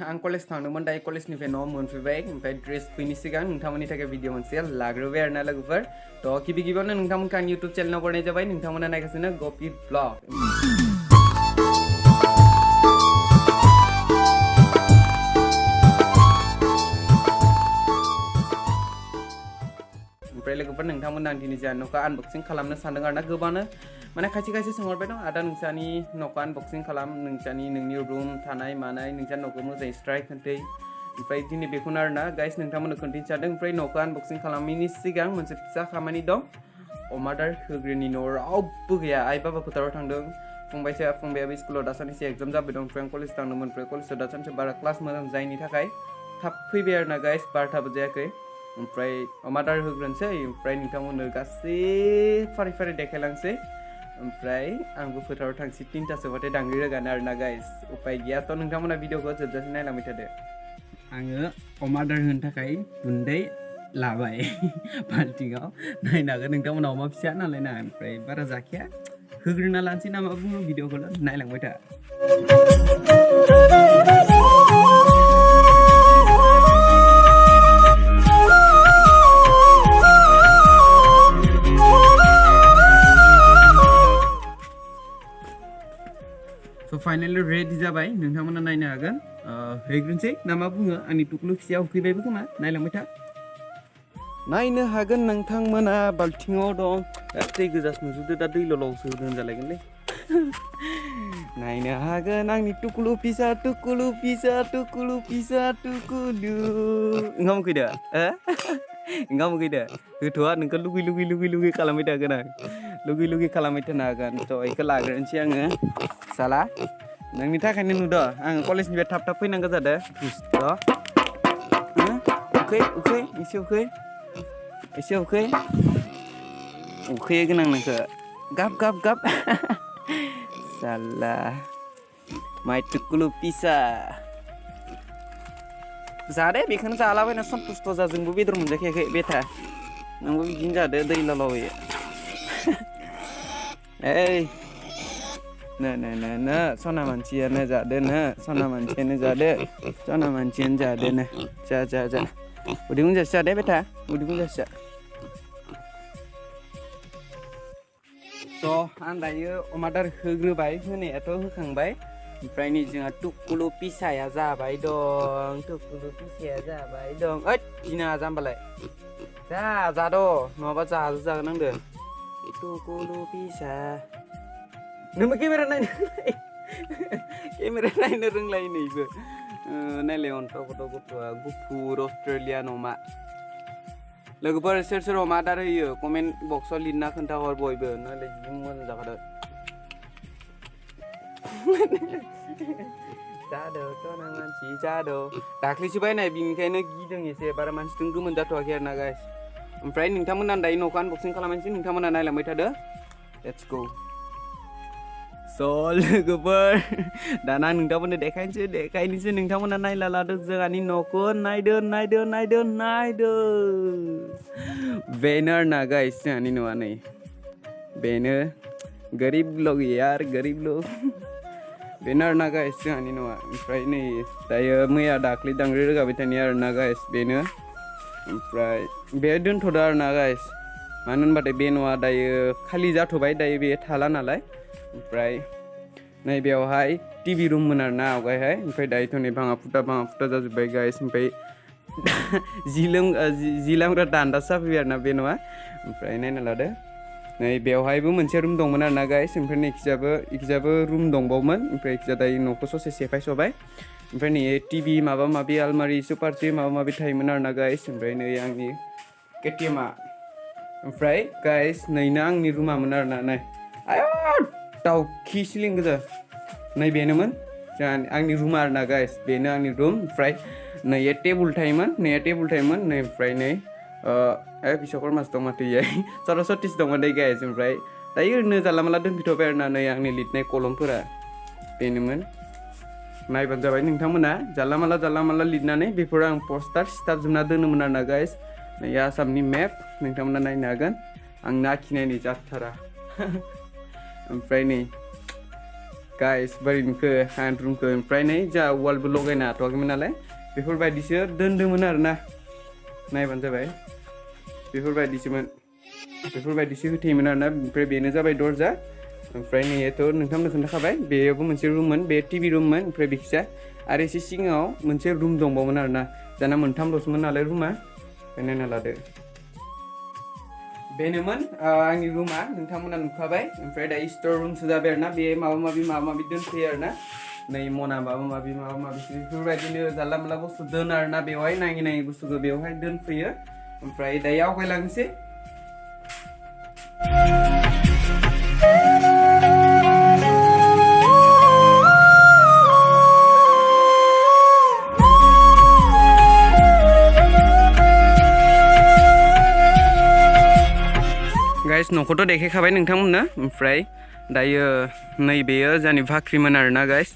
आं कलेज थांदोंमोन दायो कलेजनिफ्राय न'आव मोनफैबाय ओमफ्राय ड्रेस फैनि सिगां नोंथांमोननि थाखाय भिडिअ मोनसे लाग्रोबाय आरोना लोगोफोर थ' गिबि गिबियावनो नोंथांमोनखौ आं इउटुब चेनेलाव बरायनाय जाबाय नोंथांमोना नायगासिनो गपि ब्लग ओमफ्राय लोगोफोर नोंथांमोना दिनै जोंहा न'खौ आनबक्सिं खालामनो सानदों आरोना गोबांनो माने खायसे सोंहरबाय दं आदा नोंसानि न'खौ आनबक्सिं खालाम नोंनि रुम थानाय मानाय नोंसा न'खौ मोजाङै स्ट्राइक खोन्थै ओमफ्राय दिनै बेखौनो आरोना गाइस नोंथांमोननो खोन्थानो सानदों ओमफ्राय न'खौ आनबक्सिं खालामैनि सिगां मोनसे फिसा खामानि दं अमा आदार होग्रोनि न'आव रावबो गैया आइ बाबा फोथाराव थांदों फंबायाबो स्कुलाव दासाननैसो एग्जाम जाबाय दं ओमफ्राय आं कलेज थांदोंमोन ओमफ्राय कलेजाव दासाननैसो बारा क्लास मोजां जायैनि थाखाय थाब फैबाय आरोना गाइस 12थाबो जायाखै ओमफ्राय अमा आदार होग्रोनोसै ओमफ्राय नोंथांमोननो गासै फारि देखायलांसै ओमफ्राय आंबो फोथाराव थांसै 3थासोबाथाय दांग्रि रोगानो आरोना गाइस उपाय गैया थ' नोंथांमोना भिडिअखौ जोबजासिम नायलांबाय थादो आङो अमा आदार होनो थाखाय गुन्दै लाबाय बाल्टिङाव नायनो हागोन नोंथांमोना अमा फिसा नालाय ना ओमफ्राय बारा जाखाया होग्रोना लानोसै ना मा बुङो भिडिअखौ नायलांबाय था So finally ready जाबाय नोंथांमोना नायनो हागोन हैग्रोनोसै ना मा बुङो आंनि टुकलु फिसाया उखैबायबो खोमा नायलांबाय था नायनो हागोन नोंथांमोना बाल्थिङाव दं दै गोजासो नुजोबदो दा दै ल'ल'सो दोनजालायगोनलै नायनो हागोन आंनि टुकलु फिसा टुकुलु ओंखाम उखैदो ओंखाम उखैदो होथ'आ नोंखौ लुगै खालामबाय थागोन आं लुगै खालामबाय थानो हागोन थ' बेखौ लाग्रोनोसै आङो साला नोंनि थाखायनो नुदों आङो कलेजनिफ्राय थाब फैनांगौ जादों दुस्त' उखै एसे उखैगोन आं नोंखौ गाब साला माइ टुकुलु फिसा जादे बेखौनो जालाबायना सन्तुष्ट' जा जोंबो बेदर मोनजाखायाखै बेथा नोंबो बिदिनो जादो दै लालाबायो ओइ नो सना मानसियानो जादो नो जा उदै बुंजासे जादे बेथा उदै बुंजासे थ' आं दायो अमा आदार होग्रोबाय होनायाथ' होखांबाय ओमफ्राय नै जोंहा टुकुलु फिसाया जाबाय दं ओइ गिनाङा जाम्बालाय जाद' नङाबा जागोन आंदो टुकुलु फिसा नोंबो केमेरा नायनो रोंलाय नैबो नायलाय अन्थाव गथ'आ गुफुर अस्ट्रेलियान अमा लोगोफोर सोर अमा आदार होयो कमेन्ट बक्सआव लिरना खोन्थाहर बयबो नायलाय जि मोजां जाखादो जादो दाख्लैसो बायनाय बिनिखायनो गिदों एसे बारा मानसिजों गोमोन जाथ'वाखै आरोना गाइस ओमफ्राय नोंथांमोना दायो न'खौ आनबक्सिं खालामनोसै नोंथांमोना नायलांबाय थादो लेट्स गो स' लोगोफोर दाना नोंथांमोननो देखायनोसै नोंथांमोना नायला लादो जोंहानि न'खौ नायदो बेनो आरोना गाइस जोंहानि न'आ नै बेनो गरिब लोग यार बेनो आरोना गाइस जोंहानि न'आ ओमफ्राय नै दायो मैया दाख्लै दांग्रि रोगाबाय थानाय आरोना गाइस बेनो ओमफ्राय बे दोनथ'दो आरोना गाइस मानो होनबाथाय बे न'आ दायो खालि जाथ'बाय दायो बे थाला नालाय ओमफ्राय नैबेयावहाय टिभि रुममोन आरोना आवगायहाय ओमफ्राय दायोथ' नै भाङा फुटा जाजोब्बाय गाइस ओमफ्राय जि लामग्रा दान्दासो जाफैबाय आरोना बे न'आ ओमफ्राय नायना लादो नै बेवहायबो मोनसे रुम दंमोन आरोना गाइस ओमफ्राय इखिजाबो रुम दंबावोमोन ओमफ्राय इखिजा दायो न'खौ ससे सेफायस'बाय ओमफ्राय नै टिभि माबा माबि आलमारि सुपार टिभि माबा माबि थायोमोन आरोना गाइस ओमफ्राय नै आंनि केटिएमआ ओमफ्राय गाइस नैनो आंनि रुमामोन आरोना नाय आय दाउखि सिलिं गोजा नै बेनोमोन आंनि रुम आरोना गाइस बेनो आंनि रुम ओमफ्राय नैया टेबुल थायोमोन नै ओमफ्राय नै बिश्वकर्मासो दं माथो इयाय सरस्वतीसो दंमोन दै गाइस ओमफ्राय दायो ओरैनो जानला मानला दोनफैथ'बाय आरोना नै आंनि लिरनाय कलमफोरा बेनोमोन नायबानो जाबाय नोंथांमोना जानला मानला लिरनानै बेफोर आं पस्टार सिथाबजोबना दोनोमोन आरोना गाइस नै आसामनि मेप नोंथांमोना नायनो हागोन आंनो आखिनायनि जाथारा ओमफ्राय नै गाइस बोरै नुखो आं रुमखौ ओमफ्राय नै जा वालबो लगायनो हाथ'वाखैमोन नालाय बेफोरबायदिसो दोन्दोंमोन आरोना नायबानो जाबाय बेफोरबायदिसो होथेयोमोन आरोना ओमफ्राय बेनो जाबाय दरजा ओमफ्राय नैयाथ' नोंथांमोननो खोन्थाखाबाय बेयावबो मोनसे रुममोन बे टिभि रुममोन ओमफ्राय बेखिजा आरो एसे सिगाङाव मोनसे रुम दंबावोमोन आरोना दाना मोनथामल'सोमोन नालाय रुमा नायना लादो बेनोमोन आंनि रुमा नोंथांमोना नुखाबाय ओमफ्राय दायो स्ट'र रुमसो जाबाय आरोना बे माबा माबि दोनफैयो आरोना नै मना माबा माबि बेफोरबायदिनो जानला मोनला बुस्थु दोनो आरोना बेवहाय नाङि बुस्थुखौ बेवहाय दोनफैयो ओमफ्राय दायो आवगायलांनोसै गाइस न'खौथ' देखायखाबाय नोंथांमोननो ओमफ्राय दायो नैबेयो जोंनि भाख्रिमोन आरोना गाइस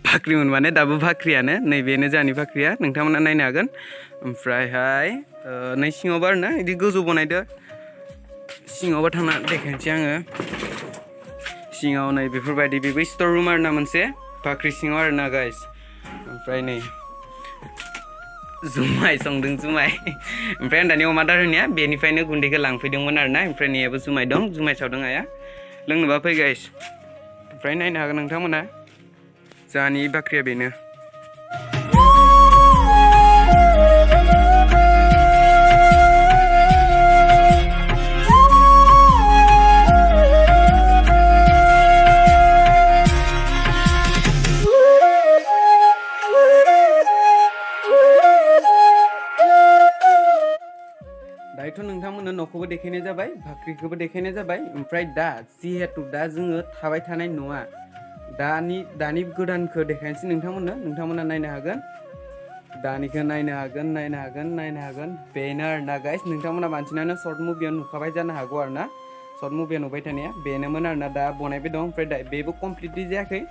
भाख्रिमोन माने दाबो भाख्रियानो नैबेनो जोंनि भाख्रिया नोंथांमोना नायनो हागोन ओमफ्रायहाय नै सिङावबो आरोना बिदि गोजौ बनायदो सिङावबो थांना देखायनोसै आङो सिङाव नै बेफोरबायदि बेबो स्ट'र रुम आरोना मोनसे भाख्रि सिङाव आरोना गाइस ओमफ्राय नै जुमाय संदों जुमाय ओमफ्राय आं दानि अमा आदार होनाया बेनिफ्रायनो गुन्दैखौ लांफैदोंमोन आरोना ओमफ्राय नैयाबो जुमाय दं जुमाय सावदों आया लोंनोबा फै गाइस ओमफ्राय नायनो हागोन नोंथांमोना जोंहानि बाख्रिया बेनो दायोथ' नोंथांमोननो न'खौबो देखायनाय जाबाय भाख्रिखौबो देखायनाय जाबाय ओमफ्राय दा जिहेतु दा जोङो थाबाय थानाय न'आ दानि गोदानखौ देखायनोसै नोंथांमोना नायनो हागोन दानिखौ नायनो हागोन बेनो आरोना गाइस नोंथांमोना बांसिनानो सर्ट मुभियाव नुखाबाय जानो हागौ आरोना सर्ट मुभियाव नुबाय थानाया बेनोमोन आरोना दा बनायबाय दं ओमफ्राय दा बेबो कमप्लिटलि जायाखै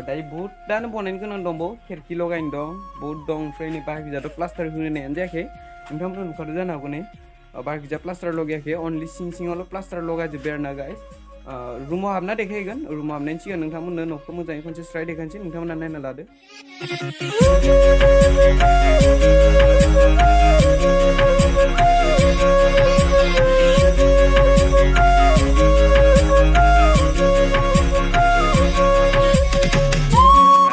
दायो बहुतआनो बनायनो गोनां दंबावो खिरखि लगायनो दं बहुद दं ओमफ्राय नै बाखिजाथ' प्लास्टार होनायानो जायाखै नोंथांमोना नुखादों जानो हागौ नै बाखिजा प्लास्टार लगायाखै अनलि सिङावल' प्लास्टार लगायजोब्बाय आरोना गाइस रुमाव हाबना देखायगोन रुमाव हाबनायनि सिगां नोंथांमोननो न'खौ मोजाङै खनसे स्राय देखायनोसै नोंथांमोना नायना लादो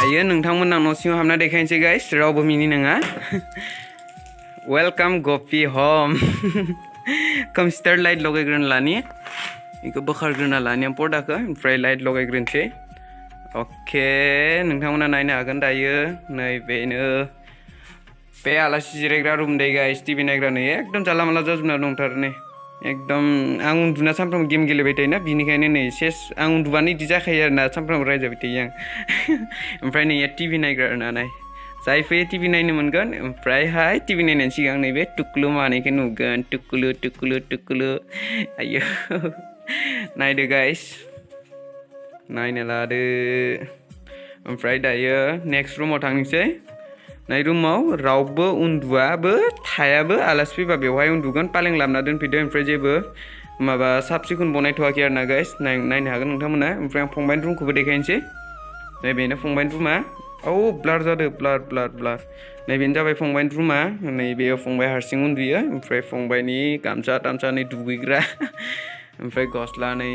दायो नोंथांमोना न' सिङाव हाबना देखायनोसै गाइस रावबो मिनि नङा वेलकाम गपि हम कम्पिउटार लाइट लगायग्रोना लानि बेखौ बोखारग्रोना लानि आं पर्दाखौ ओमफ्राय लाइट लगायग्रोनोसै अके नोंथांमोना नायनो हागोन दायो नैबेनो बे आलासि जिरायग्रा रुम दै गाइस टिभि नायग्रा नै एकदम जाला माला जाजोबना दंथारो नै एकदम आं उन्दुना सानफ्रामबो गेम गेलेबाय थायोना बिनिखायनो नै सेस आं उन्दुबानो बिदि जाखायो आरोना सानफ्रामबो रायजाबाय थायो आं ओमफ्राय नैया टिभि नायग्रा आरोना नाय जाय फैयो टिभि नायनो मोनगोन ओमफ्रायहाय टिभि नायनायनि सिगां नैबे टुक्लु मानैखौ नुगोन टुक्लु आयो नायदो गाइस नायनो लादो ओमफ्राय दायो नेक्स्ट रुमाव थांनोसै नै रुमाव रावबो उन्दुआबो थायाबो आलासि फैबा बेवहाय उन्दुगोन पालें लाबना दोनफैदो ओमफ्राय जेबो माबा साब सिखोन बनायथ'वाखै आरोना गाइस नायनो हागोन नोंथांमोना ओमफ्राय आं फंबायनि रुमखौबो देखायनोसै नैबेनो फंबायनि रुमा औ ब्लार जादों ब्लार नैबेनो जाबाय फंबायनि रुमा नैबेयाव फंबाय हारसिं उन्दुयो ओमफ्राय फंबायनि गामसा तामसा नै दुगैग्रा ओमफ्राय गस्ला नै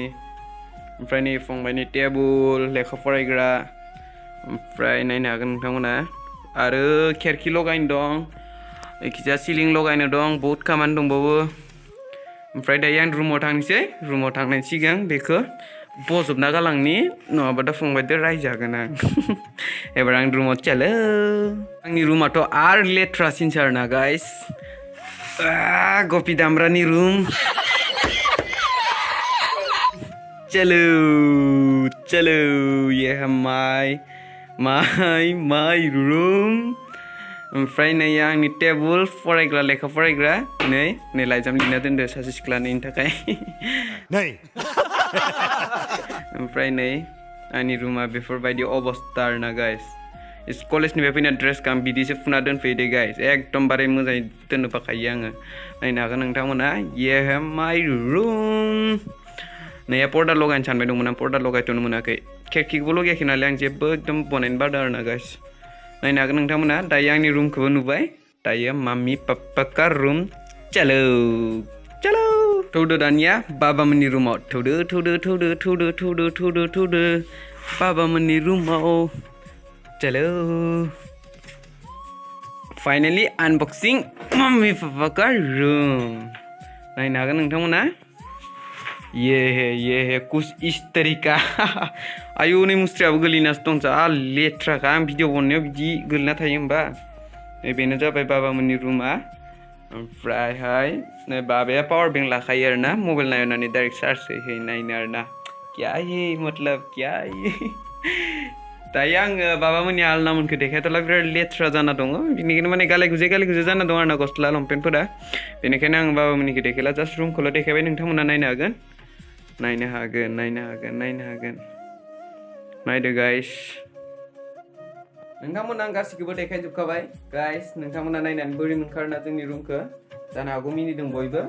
ओमफ्राय नै फंबायनि टेबुल लेखा फरायग्रा ओमफ्राय नायनो हागोन नोंथांमोना आरो खिरखि लगायनो दं एखिजा सिलिं लगायनो दं बहुत खामानि दंबावो ओमफ्राय दायो आं रुमाव थांनोसै रुमाव थांनायनि सिगां बेखौ बजबना गालांनि नङाबा दा फंबायदो रायजागोन आं एबार आं रुमाव चलो आंनि रुमाथ' आरो लेथ्रासिनसो आरोना गाइस गपि दामब्रानि रुम चलो ये माय रुम ओमफ्राय नै आंनि टेबुल फरायग्रा लेखा फरायग्रा नै लाइजाम लिरना दोनदो सासे सिख्लानि थाखाय ओमफ्राय नै आंनि रुमा बेफोरबायदि अबस्था आरोना गाइस कलेजनिफ्राय फैना ड्रेसखौ आं बिदिसो फुना दोनफैयो दे गाइस एकदमबारे मोजाङै दोननो बाखायो आङो नायनो हागोन नोंथांमोना ये माय रुम नैया पर्दा लगायनो सानबाय दंमोन आं पर्दा लगायथ'नो मोनाखै खिरखिखौबो लगायाखै नालाय आं जेबो एकदम बनायनो बादों आरोना गाइस नायनो हागोन नोंथांमोना दायो आंनि रुमखौबो नुबाय दायो माम्मी पाप्पा का रुम चलो चलो थौदो दानिया बाबामोननि रुमाव थौदो थौदो थौदो थौदो थौदो थौदो थौदो बाबामोननि रुमाव चलो फाइनली अनबॉक्सिंग मम्मी पापा का रूम नायनो हागोन नोंथांमोना ये है कुछ इस तरीका आयु नै मुस्रियाबो गोलैनासो दं जा लेथ्राखा आं भिडिअ बननायाव बिदि गोलैना थायो होमबा बेनो जाबाय बाबामोननि रुमा ओमफ्रायहाय बाबाया पावार बेंक लाखायो आरोना मबाइल नायनानै डाइरेक्ट चार्ज होयो नायनो आरोना क्या ये मतलब क्या ये दायो आङो बाबामोननि आलनामोनखौ देखायथ'ला बिराद लेथ्रा जाना दङ बेनिखायनो माने गाले गुजे जाना दं आरोना गस्ला लंपेन्टफोरा बेनिखायनो आं बाबामोननिखौ देखायला जास्ट रुमखौल' देखायबाय नोंथांमोना नायनो हागोन नायदो गाइस नोंथांमोना आं गासिखौबो देखायजोबखाबाय गाइस नोंथांमोना नायनानै बोरै मोनखारोना जोंनि रुमखौ जानो हागौ मिनिदों बयबो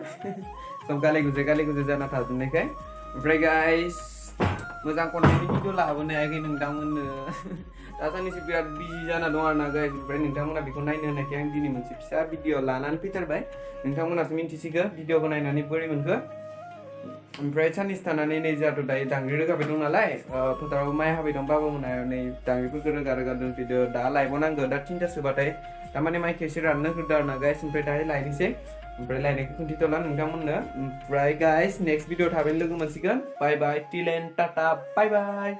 सब गाले गुजे जाना थाजोबनायखाय ओमफ्राय गाइस मोजां कन्टेन्टनि भिडिअ लाबोनो हायाखै नोंथांमोननो दा साननैसो बिराद बिजि जाना दं आरोना गाइस ओमफ्राय नोंथांमोना बेखौ नायनो होनायखाय आं दिनै मोनसे फिसा भिडिअ लानानै फैथारबाय नोंथांमोनासो मिन्थिसिगो भिडिअखौ नायनानै बोरै मोनखो ओमफ्राय साननैसो थानानै नै जोंहाथ' दायो दांग्रि रोगाबाय दं नालाय फोथाराव माइ हाबाय दं बाबामोनहा नै दांग्रिफोरखौ रोगा दोनफैदो दा लायबावनांगौ दा 3टासोबाथाय थारमाने माइखौ एसे राननो होदो आरोना गाइस ओमफ्राय दाहाय लायनोसै ओमफ्राय लायनायखौ खोन्थिथ'ला नोंथांमोननो ओमफ्राय गाइस नेक्स्ट भिडिअ थाबैनो लोगो मोनसिगोन bye bye till end tata bye बाय